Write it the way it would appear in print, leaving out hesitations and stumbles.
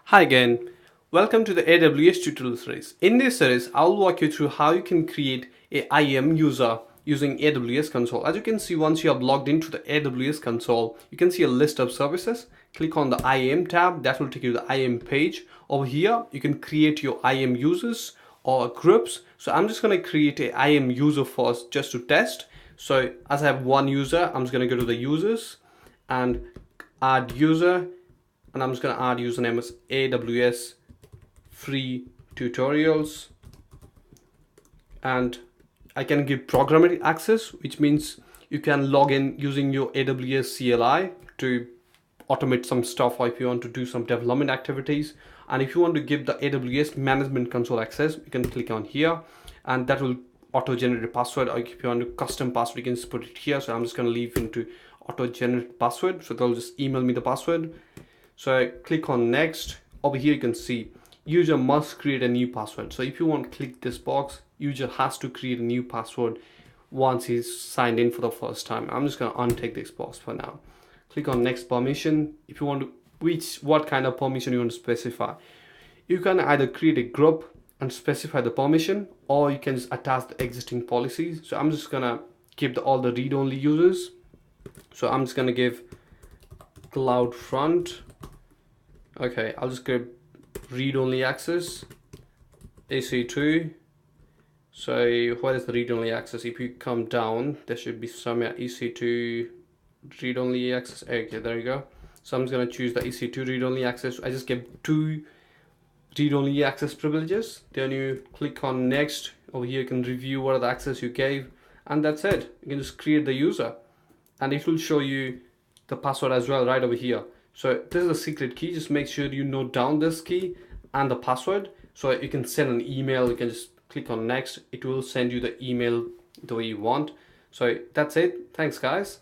Hi again. Welcome to the AWS tutorial series. In this series, I'll walk you through how you can create a IAM user using AWS console. As you can see, once you have logged into the AWS console, you can see a list of services. Click on the IAM tab. That will take you to the IAM page. Over here, you can create your IAM users or groups. So I'm just going to create a IAM user first just to test. So as I have one user, I'm just going to go to the users and add user, and I'm just going to add username as AWS free tutorials, and I can give programmatic access, which means you can log in using your AWS CLI to automate some stuff, or if you want to do some development activities. And if you want to give the AWS management console access, you can click on here and that will auto generate a password, or if you want to custom password, you can just put it here. So I'm just going to leave into auto generate password, so they'll just email me the password. So I click on next. Over here you can see user must create a new password. So if you want to click this box, user has to create a new password once he's signed in for the first time. I'm just going to untick this box for now. Click on next permission. If you want to, what kind of permission you want to specify. You can either create a group and specify the permission, or you can just attach the existing policies. So I'm just going to give all the read-only users. So I'm just going to give CloudFront. Okay, I'll just give read-only access EC2. So what is the read-only access? If you come down, there should be somewhere EC2 read-only access. Okay, there you go. So I'm just going to choose the EC2 read-only access. I just give 2 read-only access privileges. Then you click on next. Over here you can review what are the access you gave, and that's it. You can just create the user and it will show you the password as well right over here. So this is a secret key. Just make sure you note down this key and the password, so you can send an email. You can just click on next. It will send you the email the way you want. So that's it. Thanks guys.